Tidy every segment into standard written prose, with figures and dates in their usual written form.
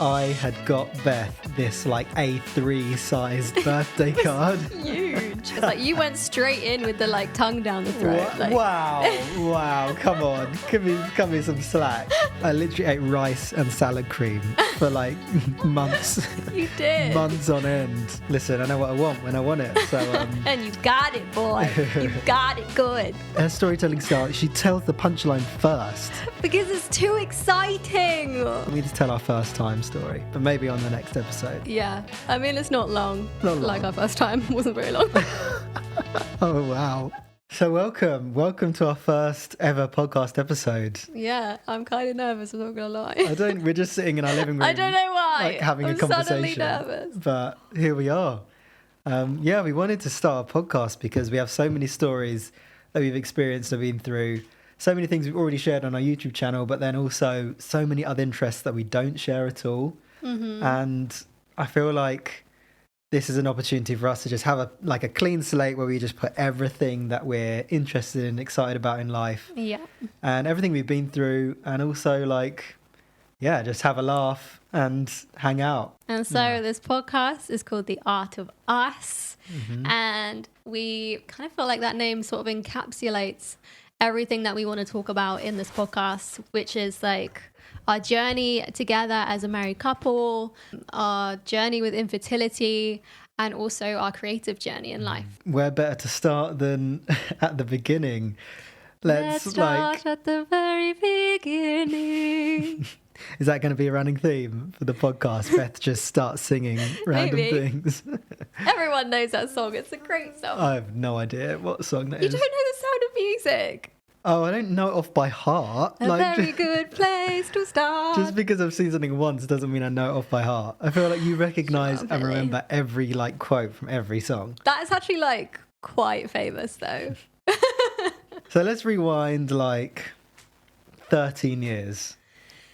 I had got Beth this like A3 sized birthday card. Huge. It's like you went straight in with the like tongue down the throat. Wow, come on, cut me some slack. I literally ate rice and salad cream for like months. You did. Months on end. Listen, I know what I want when I want it. So and you got it, boy. You got it good. Her storytelling style, she tells the punchline first. Because it's too exciting. We need to tell our first time story, but maybe on the next episode. Yeah, I mean, it's not long. Not long. Like our first time wasn't very long. Oh, wow. So welcome to our first ever podcast episode. Yeah, I'm kind of nervous, I'm not going to lie. We're just sitting in our living room. I don't know why. Like having I'm a conversation. suddenly nervous. But here we are. We wanted to start a podcast because we have so many stories that we've experienced and been through. So many things we've already shared on our YouTube channel, but then also so many other interests that we don't share at all. Mm-hmm. And I feel like this is an opportunity for us to just have a clean slate where we just put everything that we're interested in, excited about in life. Yeah. And everything we've been through, and also just have a laugh and hang out. And so this podcast is called The Art of Us. Mm-hmm. And we kind of feel like that name sort of encapsulates everything that we want to talk about in this podcast, which is like our journey together as a married couple, our journey with infertility, and also our creative journey in life. Where better to start than at the beginning? Let's start at the very beginning. Is that going to be a running theme for the podcast? Beth just starts singing random things. Everyone knows that song. It's a great song. I have no idea what song that is. You don't know the Sound of Music? Oh, I don't know it off by heart. A very good place to start. Just because I've seen something once doesn't mean I know it off by heart. I feel like you recognise and remember every quote from every song. That is actually quite famous though. So let's rewind 13 years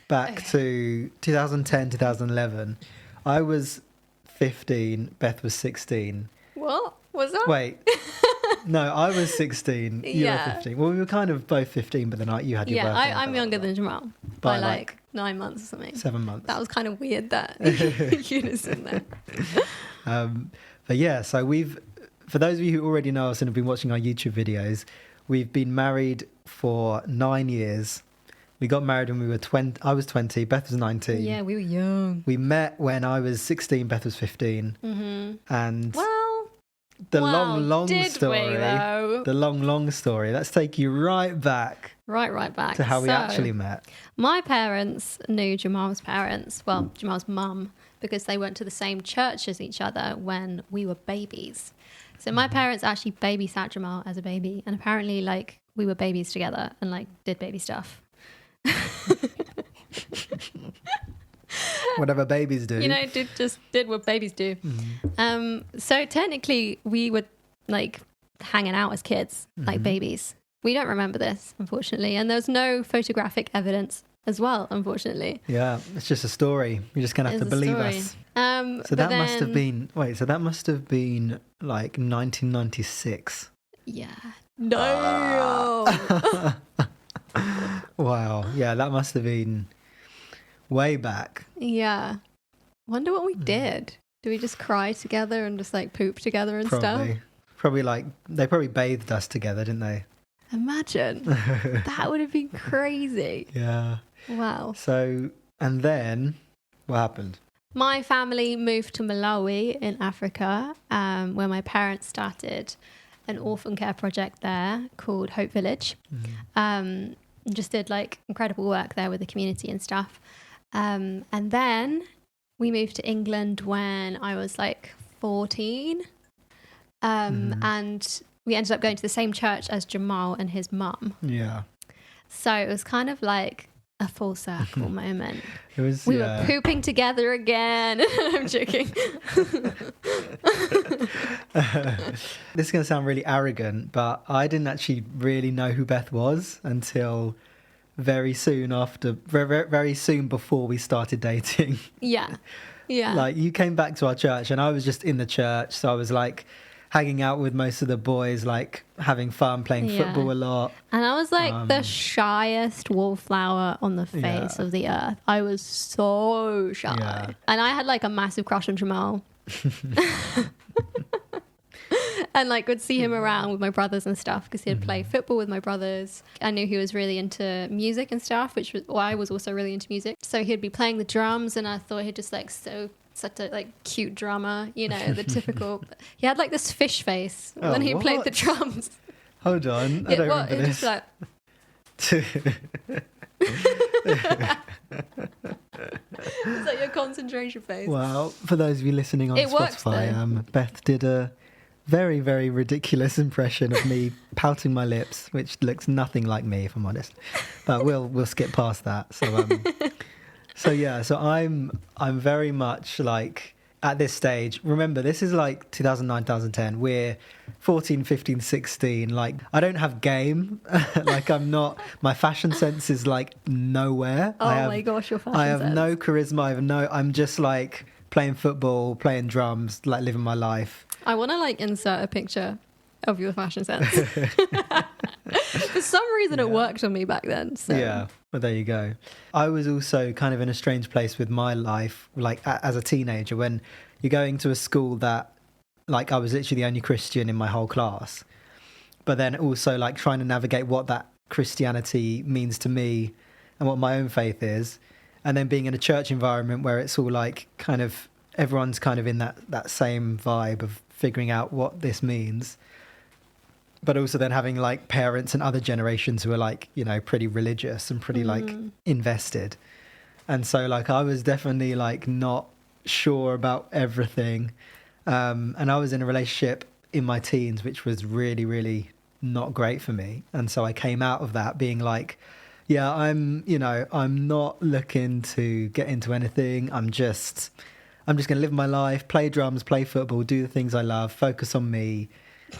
back to 2010, 2011. I was 15, Beth was 16. What? Was that? Wait. No, I was 16. You were 15. Well, we were kind of both 15, but then you had your birthday. Yeah, I'm younger than Jamal by 9 months or something. 7 months. That was kind of weird that unison there. But yeah, so for those of you who already know us and have been watching our YouTube videos, we've been married for 9 years. We got married when we were 20. I was 20. Beth was 19. Yeah, we were young. We met when I was 16. Beth was 15. Mm-hmm. And the long story. Let's take you right back. Right back. To how we actually met. My parents knew Jamal's parents. Well, Jamal's mum, because they went to the same church as each other when we were babies. So my parents actually babysat Jamal as a baby. And apparently, we were babies together and, did baby stuff. Whatever babies do. Did what babies do. Mm-hmm. So technically we were hanging out as kids, like babies. We don't remember this, unfortunately. And there's no photographic evidence as well, unfortunately. Yeah, it's just a story. You're just going to have to believe us. So that must have been 1996. Yeah. No. Wow. Yeah, that must have been way back. Yeah. Wonder what we did. Do we just cry together and just poop together and stuff? Probably they probably bathed us together, didn't they? Imagine. That would have been crazy. Yeah. Wow. So, and then what happened? My family moved to Malawi in Africa, where my parents started an orphan care project there called Hope Village. Mm-hmm. Just did incredible work there with the community and stuff. And then we moved to England when I was 14. And we ended up going to the same church as Jamal and his mum. Yeah. So it was kind of a full circle moment. We were pooping together again. I'm joking. This is going to sound really arrogant, but I didn't actually really know who Beth was until very soon before we started dating. Yeah. You came back to our church and I was just in the church. So I was hanging out with most of the boys, like having fun, playing football a lot. And I was like the shyest wallflower on the face of the earth. I was so shy. Yeah. And I had like a massive crush on Jamal. And like would see him around with my brothers and stuff because he'd play football with my brothers. I knew he was really into music and stuff, which was, well, I was also really into music. So he'd be playing the drums and I thought he'd just like such a like cute drummer, you know, the typical. He had like this fish face when he played the drums. Hold on, I don't remember this. Just like... It's like your concentration face. Well, for those of you listening on Spotify, Beth did a very, very ridiculous impression of me pouting my lips, which looks nothing like me, if I'm honest. But we'll skip past that. So I'm very much like at this stage. Remember, this is like 2009, 2010. We're 14, 15, 16. Like I don't have game. Like I'm not. My fashion sense is like nowhere. Oh my gosh, your fashion sense. I have no charisma. I'm just like playing football, playing drums, like living my life. I want to like insert a picture of your fashion sense. For some reason it worked on me back then. So. Yeah, well there you go. I was also kind of in a strange place with my life, like as a teenager, when you're going to a school that, like I was literally the only Christian in my whole class. But then also like trying to navigate what that Christianity means to me and what my own faith is. And then being in a church environment where it's all like kind of, everyone's kind of in that same vibe of figuring out what this means. But also then having like parents and other generations who are like, you know, pretty religious and pretty like invested. And so like I was definitely like not sure about everything. And I was in a relationship in my teens, which was really, really not great for me. And so I came out of that being like, yeah, I'm not looking to get into anything. I'm just going to live my life, play drums, play football, do the things I love, focus on me.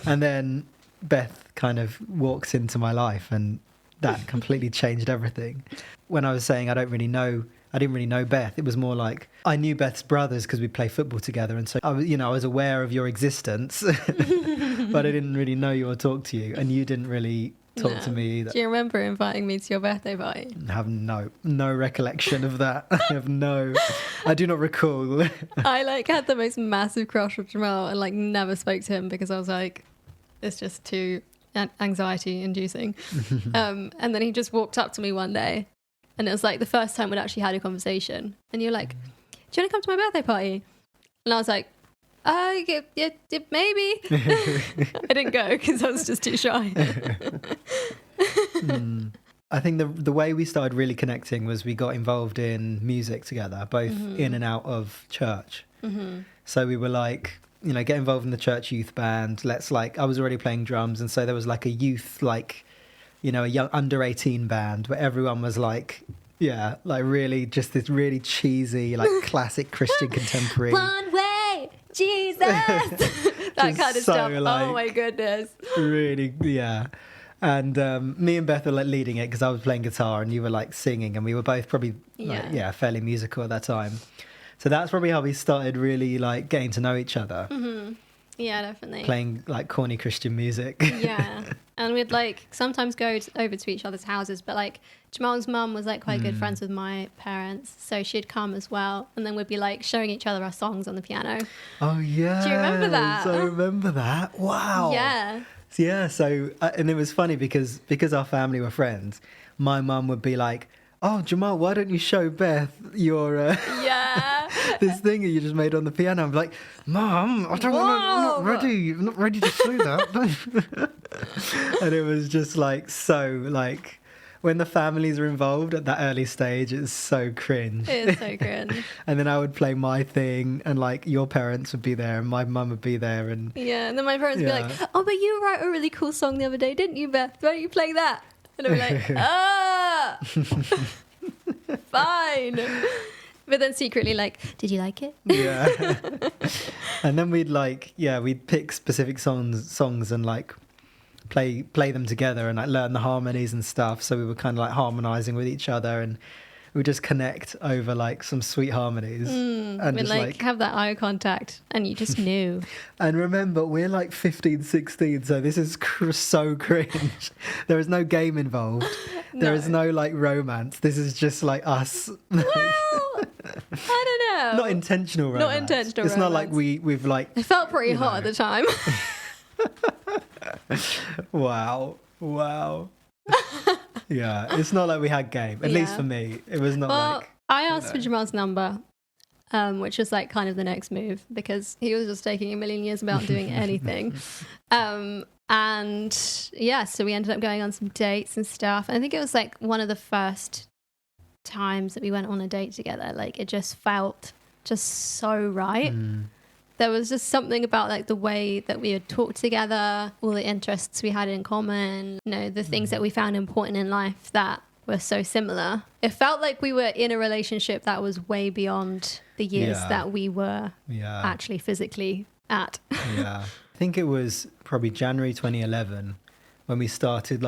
And then Beth kind of walks into my life and that completely changed everything. When I was saying I didn't really know Beth, it was more like I knew Beth's brothers because we play football together. And so I was aware of your existence, but I didn't really know you or talk to you. And you didn't really talk to me either. Do you remember inviting me to your birthday party? I have no recollection of that. I do not recall. I like had the most massive crush on Jamal and like never spoke to him because I was like, it's just too anxiety inducing. And then he just walked up to me one day and it was like the first time we'd actually had a conversation and you're like, do you want to come to my birthday party? And I was like, yeah, maybe. I didn't go because I was just too shy. I think the way we started really connecting was we got involved in music together, both in and out of church. So we were like, you know, get involved in the church youth band. I was already playing drums. And so there was like a youth, like, you know, a young under 18 band where everyone was like, yeah, like really just this really cheesy, like classic Christian contemporary. One way, Jesus. That kind of stuff. Like, oh my goodness. Really, yeah. And me and Beth were like leading it because I was playing guitar and you were like singing and we were both probably fairly musical at that time. So that's probably how we started really like getting to know each other. Yeah, definitely. Playing like corny Christian music. Yeah. And we'd like sometimes go over to each other's houses, but like Jamal's mum was like quite good friends with my parents. So she'd come as well. And then we'd be like showing each other our songs on the piano. Oh, yeah. Do you remember that? I remember that. Wow. Yeah. Yeah. So, and it was funny because our family were friends. My mum would be like, oh, Jamal, why don't you show Beth your this thing that you just made on the piano? I'm like, Mum, I'm not ready. I'm not ready to show that. And it was just like so like when the families are involved at that early stage, it's so cringe. It is so cringe. And then I would play my thing and like your parents would be there and my mum would be there and and then my parents would be like, oh, but you wrote a really cool song the other day, didn't you, Beth? Why don't you play that? And I'd be like, fine. But then secretly like, did you like it? Yeah. And then we'd pick specific songs and like play them together and like learn the harmonies and stuff. So we were kind of like harmonizing with each other and we just connect over like some sweet harmonies and just like have that eye contact, and you just knew. And remember, we're like 15, 16, so this is so cringe. There is no game involved. There is no like romance. This is just like us. Well, I don't know. Not intentional romance. Not intentional It's romance. not like we've like... It felt pretty hot at the time. Wow. Yeah, it's not like we had game. At least for me, it was not like... I asked for Jamal's number, which was like kind of the next move, because he was just taking a million years without doing anything. And yeah, so we ended up going on some dates and stuff. And I think it was like one of the first times that we went on a date together. Like it just felt just so right. There was just something about like the way that we had talked together, all the interests we had in common, you know, the things that we found important in life that were so similar. It felt like we were in a relationship that was way beyond the years that we were actually physically at. Yeah. I think it was probably January 2011 when we started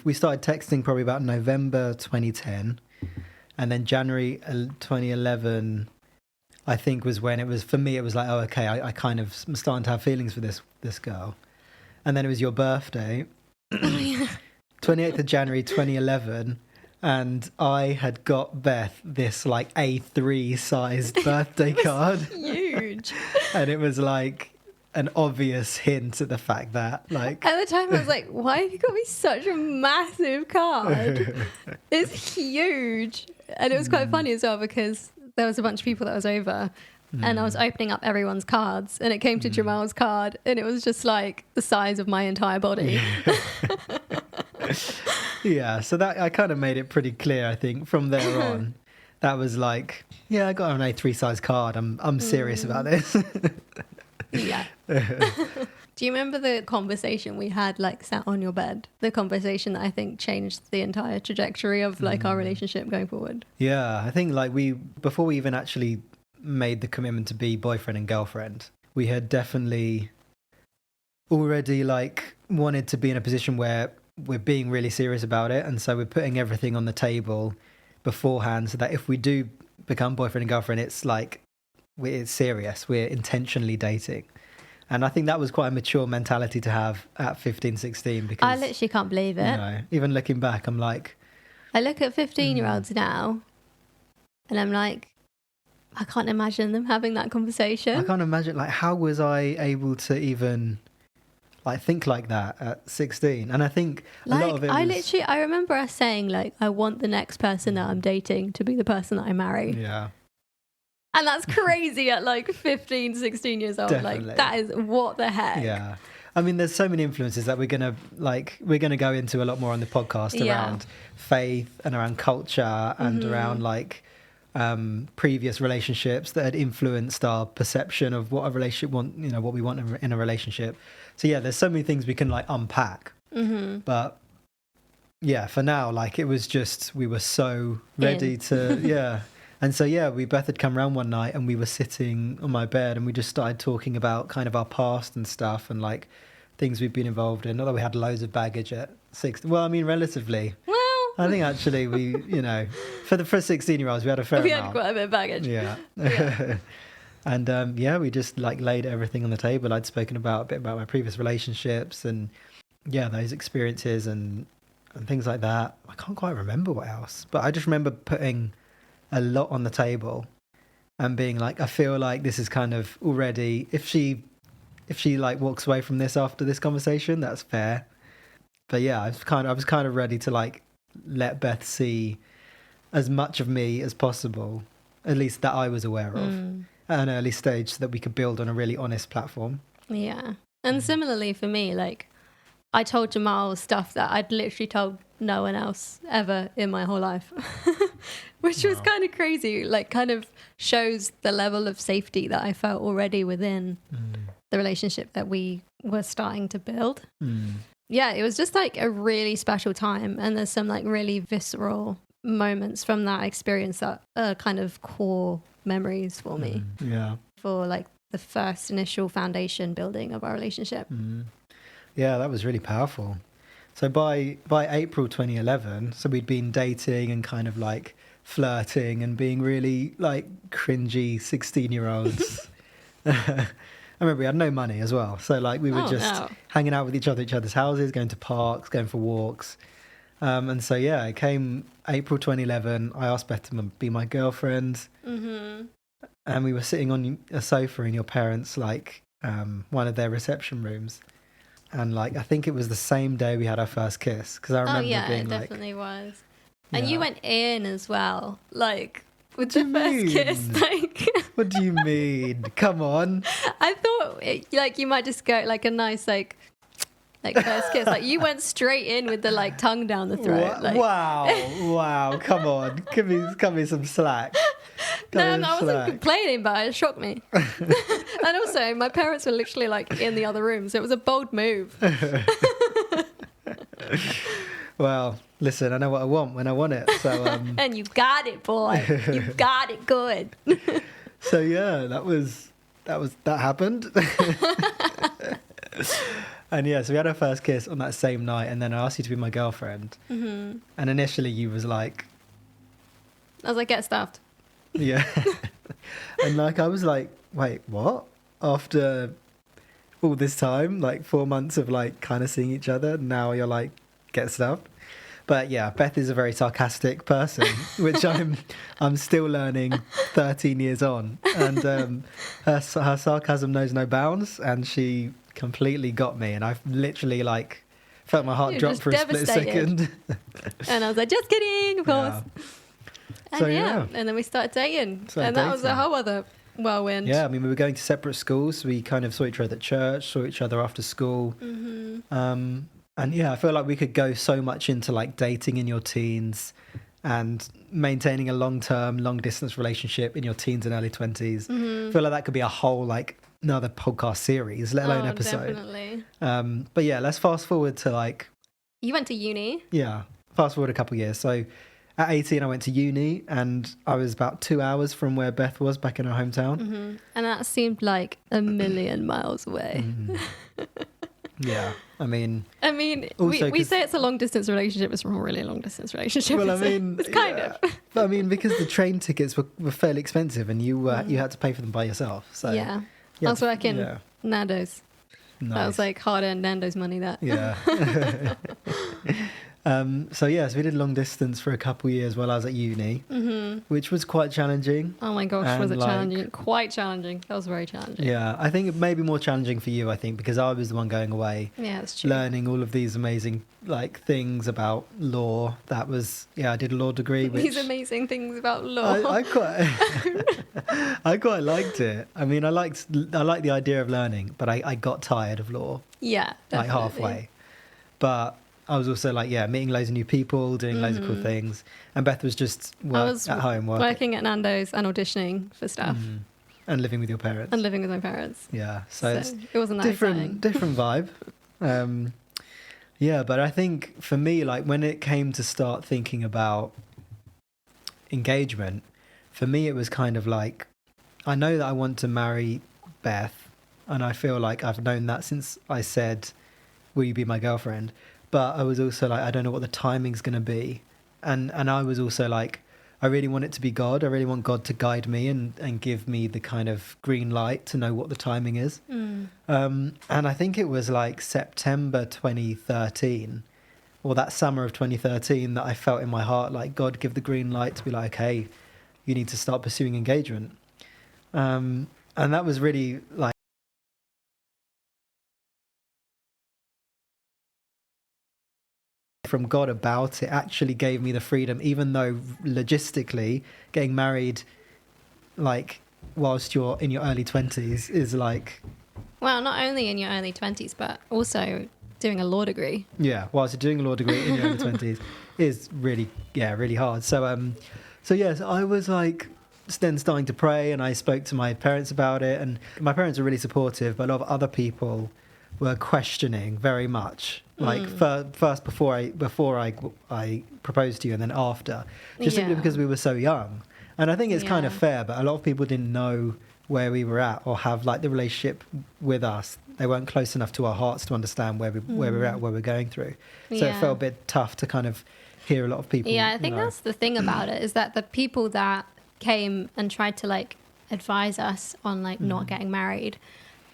we started texting probably about November 2010. And then January 2011, I think, was when it was, for me, it was like, oh, okay, I kind of am starting to have feelings for this girl. And then it was your birthday, 28th of January 2011. And I had got Beth this like A3 sized birthday card. Huge. And it was like an obvious hint at the fact that like... At the time I was like, why have you got me such a massive card? It's huge. And it was quite funny as well, because there was a bunch of people that was over and I was opening up everyone's cards, and it came to Jamal's card, and it was just like the size of my entire body. Yeah, so that I kind of made it pretty clear, I think, from there on. That was like, yeah, I got an A3 size card. I'm serious about this. Yeah. Do you remember the conversation we had like sat on your bed? The conversation that I think changed the entire trajectory of like our relationship going forward. Yeah, I think like before we even actually made the commitment to be boyfriend and girlfriend, we had definitely already like wanted to be in a position where we're being really serious about it. And so we're putting everything on the table beforehand so that if we do become boyfriend and girlfriend, it's like, it's serious. We're intentionally dating. And I think that was quite a mature mentality to have at 15, 16. Because I literally can't believe it. You know, even looking back, I'm like... I look at 15-year-olds now and I'm like, I can't imagine them having that conversation. I can't imagine, like, how was I able to even... like think like that at 16? And I think a lot of it was... I remember us saying like, I want the next person that I'm dating to be the person that I marry. Yeah. And that's crazy at like 15, 16 years old. Definitely. Like that is, what the heck? Yeah. I mean, there's so many influences that we're going to go into a lot more on the podcast around faith and around culture and around like previous relationships that had influenced our perception of what a relationship what we want in a relationship. So yeah, there's so many things we can like unpack. But yeah, for now, like it was just, we were so ready to, And so, we both had come around one night and we were sitting on my bed and we just started talking about kind of our past and stuff and like things we've been involved in. Although we had loads of baggage at 16. Well, I mean, relatively. Well, I think actually we, for 16-year-olds, we had a fair amount. We had quite a bit of baggage. Yeah. And we just like laid everything on the table. I'd spoken a bit about my previous relationships and those experiences and things like that. I can't quite remember what else, but I just remember putting a lot on the table and being like, I feel like this is kind of already, if she like walks away from this after this conversation, that's fair. But yeah, I was kind of ready to like let Beth see as much of me as possible, at least that I was aware of at an early stage, so that we could build on a really honest platform. Yeah. And similarly for me, like I told Jamal stuff that I'd literally told no one else ever in my whole life. Which was kind of crazy, like kind of shows the level of safety that I felt already within the relationship that we were starting to build. Yeah, it was just like a really special time. And there's some like really visceral moments from that experience that are kind of core memories for me. Yeah. For like the first initial foundation building of our relationship. Yeah, that was really powerful. So by April 2011, so we'd been dating and kind of like flirting and being really like cringy 16-year-olds. I remember we had no money as well, so like we were hanging out with each other's houses, going to parks, going for walks. And so yeah, it came April 2011. I asked Beth to be my girlfriend, and we were sitting on a sofa in your parents' like one of their reception rooms. And like I think it was the same day we had our first kiss, because I remember being like, it definitely was. Yeah. And you went in as well, like with the first kiss. Like, what do you mean? Come on. I thought like you might just go like a nice like first kiss. Like you went straight in with the like tongue down the throat. Like. Wow! Come on, cut me some slack. I wasn't complaining, but it shocked me. And also, my parents were literally like in the other room, so it was a bold move. Well, listen, I know what I want when I want it. So, and you got it, boy. You got it good. So yeah, that happened. And yeah, so we had our first kiss on that same night, and then I asked you to be my girlfriend. And initially, you was like, I was like, get stuffed. Yeah. And like I was like, wait, what? After all this time, like 4 months of like kind of seeing each other, now you're like, get stuffed. But yeah, Beth is a very sarcastic person, which I'm still learning 13 years on. And her sarcasm knows no bounds, and she completely got me. And I literally like felt my heart drop for a split second. And I was like, just kidding, of course. Yeah. And so, and then we started dating. That was a whole other whirlwind. Yeah, I mean, we were going to separate schools. So we kind of saw each other at church, saw each other after school. And yeah, I feel like we could go so much into like dating in your teens and maintaining a long distance relationship in your teens and early 20s. I feel like that could be a whole like another podcast series, let alone episode. Definitely. But yeah, let's fast forward to like... You went to uni? Yeah, fast forward a couple of years. So at 18, I went to uni, and I was about 2 hours from where Beth was back in her hometown. And that seemed like a million miles away. Yeah, I mean, also, we say it's a long distance relationship. It's not really a long distance relationship. Well, I mean, it's kind of. But I mean, because the train tickets were fairly expensive, and you had to pay for them by yourself. So yeah, I was working Nando's. Nice. That was like hard-earned Nando's money. That. Yeah. So we did long distance for a couple of years while I was at uni, which was quite challenging. Oh my gosh, was it challenging? Quite challenging. That was very challenging. Yeah, I think it may be more challenging for you, I think, because I was the one going away. Yeah, that's true. Learning all of these amazing like things about law. That was, I did a law degree. These amazing things about law. I quite liked it. I mean, I liked the idea of learning, but I got tired of law. Yeah, definitely. Like halfway. But I was also like, meeting loads of new people, doing loads of cool things. And Beth was just at home working at Nando's and auditioning for stuff. And living with your parents. And living with my parents. Yeah, so it's it wasn't that exciting. Different vibe. But I think for me, like when it came to start thinking about engagement, for me it was kind of like, I know that I want to marry Beth, and I feel like I've known that since I said, will you be my girlfriend? But I was also like, I don't know what the timing's going to be. And I was also like, I really want it to be God. I really want God to guide me and give me the kind of green light to know what the timing is. And I think it was like September 2013, or that summer of 2013, that I felt in my heart, like God give the green light to be like, okay, you need to start pursuing engagement. And that was really like, from God about it actually gave me the freedom, even though logistically getting married like whilst you're in your early 20s is like, well, not only in your early 20s but also doing a law degree. Whilst you're doing a law degree in your early 20s is really hard. So I was like then starting to pray, and I spoke to my parents about it, and my parents were really supportive, but a lot of other people were questioning very much. Like first before I proposed to you, and then after, just simply because we were so young. And I think it's kind of fair, but a lot of people didn't know where we were at or have like the relationship with us. They weren't close enough to our hearts to understand where we were at, where we're going through. So it felt a bit tough to kind of hear a lot of people. Yeah, I think that's the thing about it, is that the people that came and tried to like advise us on like not getting married,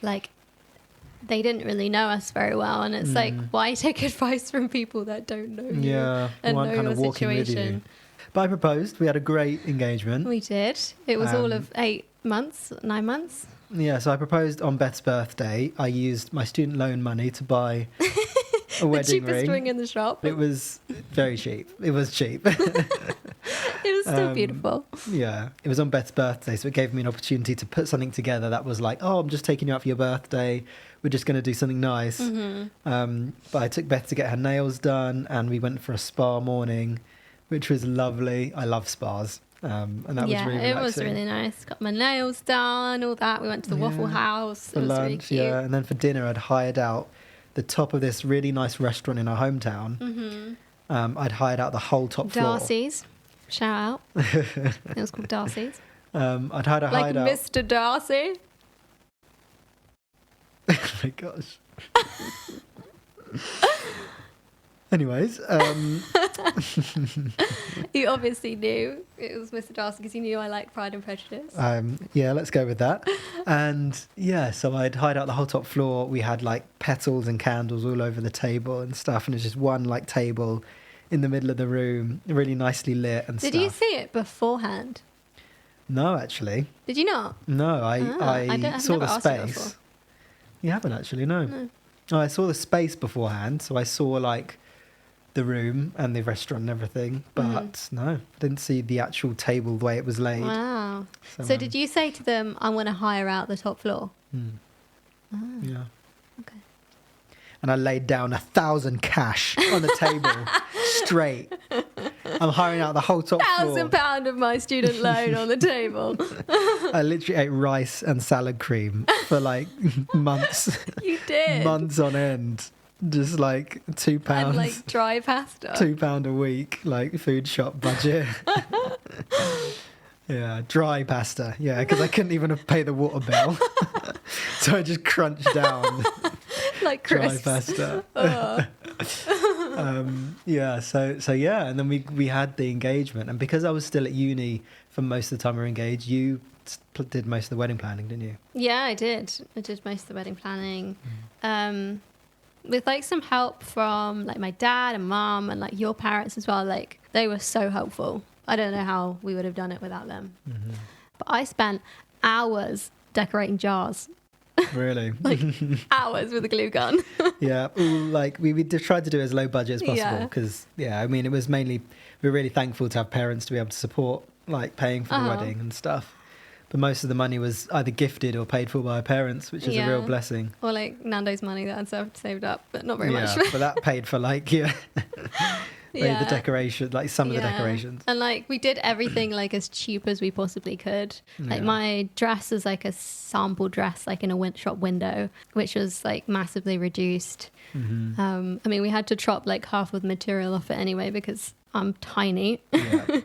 like they didn't really know us very well, and it's like, why take advice from people that don't know you and know kind your of walking with you. situation? But I proposed. We had a great engagement. We did. It was all of 9 months. Yeah, so I proposed on Beth's birthday. I used my student loan money to buy a wedding the cheapest ring. ring in the shop. It was very cheap. It was cheap. It was still beautiful. Yeah, it was on Beth's birthday, so it gave me an opportunity to put something together that was like, oh, I'm just taking you out for your birthday. We're just going to do something nice. But I took Beth to get her nails done, and we went for a spa morning, which was lovely. I love spas. And that was really relaxing. It was really nice. Got my nails done, all that. We went to the Waffle House. For it was lunch, really cute. yeah. And then for dinner, I'd hired out the top of this really nice restaurant in our hometown. I'd hired out the whole top floor. Darcy's. Shout out. It was called Darcy's. I'd hired out Mr. Darcy. Oh my gosh. Anyways, You obviously knew it was Mr. Darcy because you knew I like Pride and Prejudice. yeah, let's go with that. And yeah, so I'd hired out the whole top floor. We had like petals and candles all over the table and stuff, and it's just one like table in the middle of the room, really nicely lit and stuff. Did you see it beforehand? No, actually. Did you not? No, I saw never the asked you space. before. You haven't actually, no. Oh, I saw the space beforehand, so I saw like the room and the restaurant and everything, but no, I didn't see the actual table the way it was laid. Wow. So did you say to them, I want to hire out the top floor? Yeah. Okay. And I laid down 1,000 cash on the table straight. I'm hiring out the whole top floor. £1,000 of my student loan on the table. I literally ate rice and salad cream for like months. You did. Months on end. Just like £2. And like dry pasta. £2 a week, like food shop budget. Yeah, dry pasta. Yeah, because I couldn't even pay the water bill. So I just crunched down Like crisps. dry pasta. Yeah, so yeah, and then we had the engagement, and because I was still at uni for most of the time we were engaged, you did most of the wedding planning, didn't you? Yeah, I did most of the wedding planning. With like some help from like my dad and mum and like your parents as well. Like they were so helpful. I don't know how we would have done it without them. But I spent hours decorating jars. Really? Like hours with a glue gun. Yeah, like we tried to do it as low budget as possible because I mean it was mainly, we were really thankful to have parents to be able to support like paying for the wedding and stuff. But most of the money was either gifted or paid for by our parents, which is a real blessing. Or like Nando's money that I'd saved up, but not very much. But that paid for like, the decoration, like some of the decorations. And like we did everything like as cheap as we possibly could. Like my dress was like a sample dress, like in a shop window, which was like massively reduced. I mean, we had to chop like half of the material off it anyway because I'm tiny. Yeah.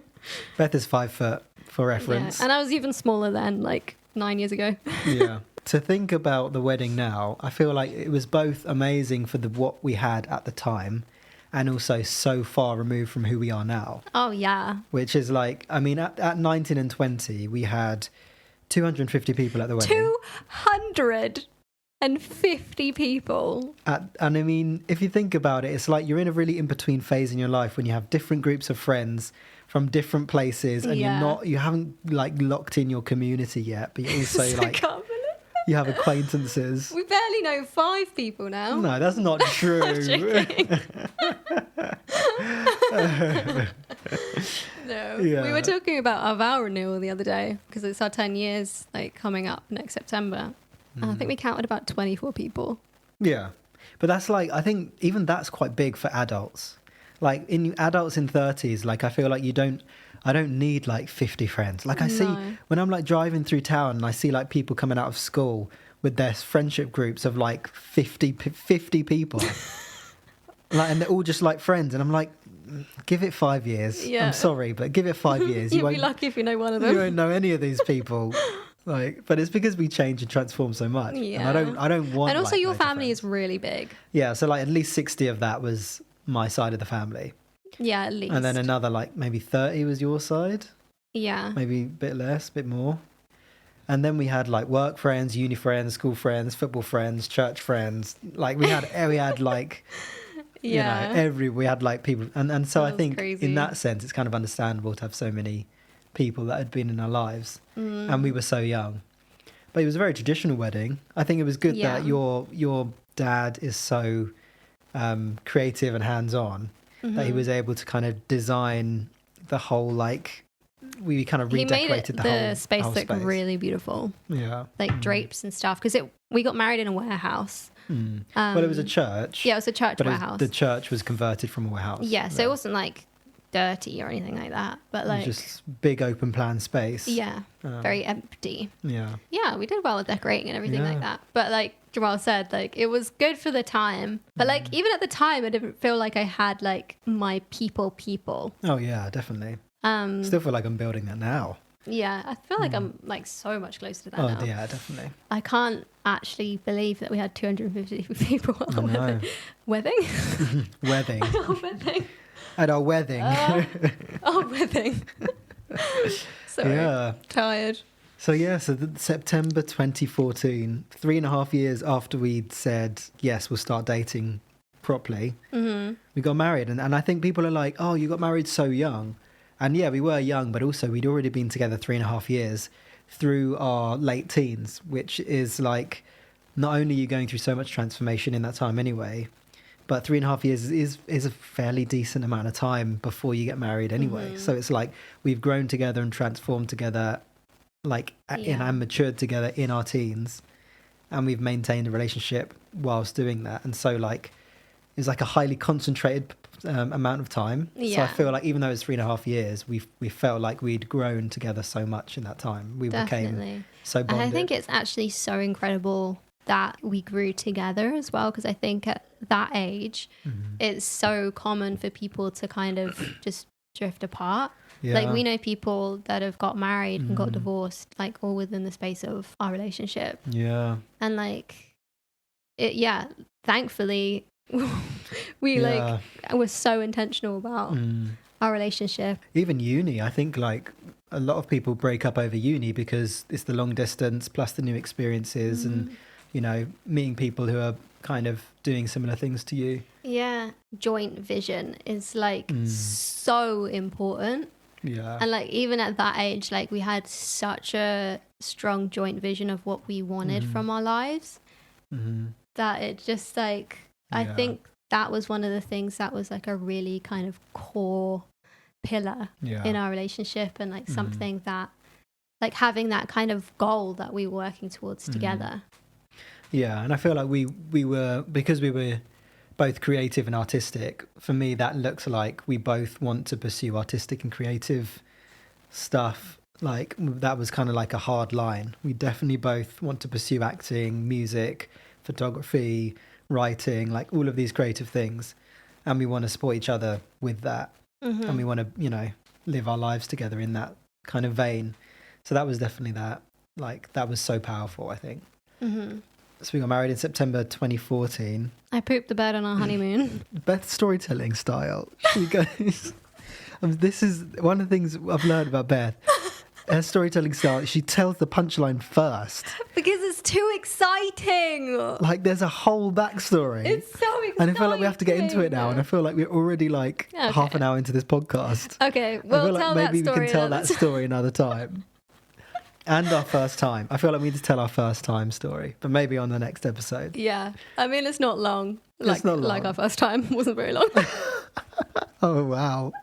Beth is 5 foot. For reference. Yeah. And I was even smaller then, like 9 years ago. Yeah. To think about the wedding now, I feel like it was both amazing for what we had at the time and also so far removed from who we are now. Oh, yeah. Which is like, I mean, at 19 and 20, we had 250 people at the wedding. 250 people. And I mean, if you think about it, it's like you're in a really in-between phase in your life when you have different groups of friends from different places and you haven't like locked in your community yet, but you also like you have acquaintances. We barely know 5 people now. No, that's not true. No. We were talking about our vow renewal the other day because it's our 10 years like coming up next September. And I think we counted about 24 people. Yeah. But that's like, I think even that's quite big for adults. Like in adults in 30s, like I feel like I don't need like 50 friends. Like I see when I'm like driving through town and I see like people coming out of school with their friendship groups of like 50 people. Like, and they're all just like friends. And I'm like, give it 5 years. Yeah. I'm sorry, but give it 5 years. You'll be lucky if you know one of them. You won't know any of these people. Like, but it's because we change and transform so much. Yeah. And I don't want. And also, your family is really big. Yeah. So like at least 60 of that was my side of the family. Yeah, at least. And then another like maybe 30 was your side. Yeah. Maybe a bit less, a bit more. And then we had like work friends, uni friends, school friends, football friends, church friends. Like we had like, Yeah. we had like people. And so I That was think crazy. in that sense, it's kind of understandable to have so many people that had been in our lives. And we were so young. But it was a very traditional wedding. I think it was good Yeah. that your dad is so creative and hands-on that he was able to kind of design the whole, like, we kind of He made redecorated it, the the whole space whole look really beautiful. Yeah. Like drapes and stuff. Because we got married in a warehouse. Well, it was a church. Yeah, it was a church but warehouse. the church was converted from a warehouse. Yeah, so it wasn't like dirty or anything like that. But like, just big open plan space. yeah, very empty. Yeah. Yeah, we did well with decorating and everything like Yeah. that. But like Jamal said, like it was good for the time. But like even at the time, I didn't feel like I had like my people. Oh yeah, definitely. Um, Still feel like I'm building that now. yeah, I feel like I'm like so much closer to that Oh now. yeah, definitely. I can't actually believe that we had 250 people at our I know. wedding. Wedding. Our wedding. At our wedding. Our wedding. Sorry, Yeah. tired. So September 2014, 3.5 years after we'd said, yes, we'll start dating properly, we got married. And I think people are like, oh, you got married so young. And yeah, we were young, but also we'd already been together 3.5 years through our late teens, which is like, not only are you going through so much transformation in that time anyway, but 3.5 years is a fairly decent amount of time before you get married anyway. So it's like we've grown together and transformed together, like and matured together in our teens, and we've maintained a relationship whilst doing that. And so like it's like a highly concentrated amount of time. So I Yeah. feel like even though it's 3.5 years, we felt like we'd grown together so much in that time. We became Definitely. so And bonded. I think it's actually so incredible that we grew together as well, because I think at that age, it's so common for people to kind of just drift apart. Yeah. Like we know people that have got married and got divorced, like all within the space of our relationship. Yeah. And like, thankfully, we Yeah. were so intentional about our relationship. Even uni, I think like a lot of people break up over uni because it's the long distance plus the new experiences and, meeting people who are kind of doing similar things to you. Yeah. Joint vision is like so important. Yeah. And like even at that age, like we had such a strong joint vision of what we wanted from our lives that it just like, I Yeah. think that was one of the things that was like a really kind of core pillar Yeah. in our relationship, and like something that like having that kind of goal that we were working towards together. Yeah, and I feel like we were, because we were both creative and artistic, for me that looks like we both want to pursue artistic and creative stuff. Like that was kind of like a hard line. We definitely both want to pursue acting, music, photography, writing, like all of these creative things, and we want to support each other with that. And we want to, live our lives together in that kind of vein. So that was definitely that. Like that was so powerful, I think. So we got married in September 2014. I pooped the bed on our honeymoon. Beth's storytelling style. She goes. This is one of the things I've learned about Beth. Her storytelling style. She tells the punchline first. Because it's too exciting. Like there's a whole backstory. It's so exciting. And I feel like we have to get into it now. And I feel like we're already like Okay. half an hour into this podcast. Okay, I we'll feel like tell maybe that story. we can tell that another story another time. And our first time. I feel like we need to tell our first time story, but maybe on the next episode. Yeah, I mean it's not long. It's not long. Like our first time wasn't very long. Oh wow.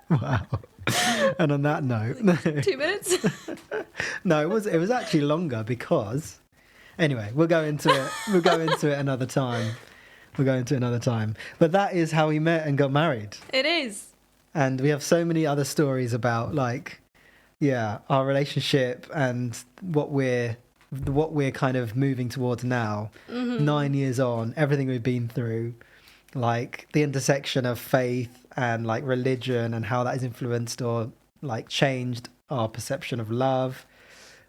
And on that note, 2 minutes. no, it was actually longer because anyway, we'll go into it. We'll go into it another time. But that is how we met and got married. It is. And we have so many other stories about our relationship and what we're kind of moving towards now. 9 years on, everything we've been through, like the intersection of faith and like religion and how that has influenced or like changed our perception of love.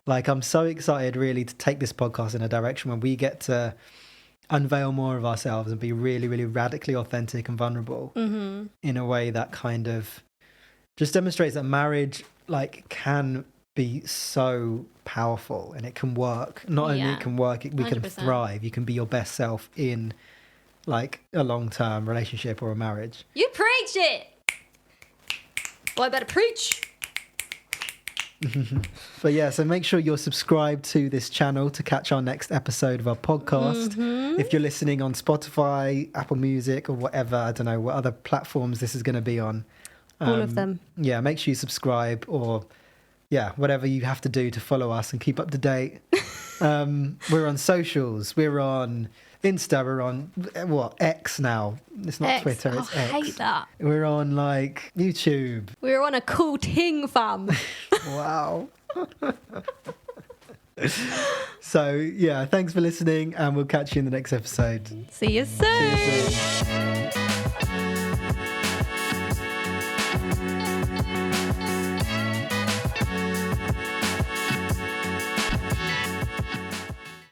Like I'm so excited really to take this podcast in a direction where we get to unveil more of ourselves and be really, really radically authentic and vulnerable in a way that kind of just demonstrates that marriage like can be so powerful and it can work. Not only it can work, we can 100%. thrive. You can be your best self in like a long-term relationship or a marriage. You preach it. Well, I better preach. But yeah, so make sure you're subscribed to this channel to catch our next episode of our podcast. If you're listening on Spotify, Apple Music, or whatever, I don't know what other platforms this is going to be on. All of them. Yeah, make sure you subscribe, or yeah, whatever you have to do to follow us and keep up to date. We're on socials. We're on Insta. We're on X now. It's not X. Twitter. It's X. I hate that. We're on like YouTube. We're on a cool ting, fam. Wow. So yeah, thanks for listening, and we'll catch you in the next episode. See you soon. See you soon.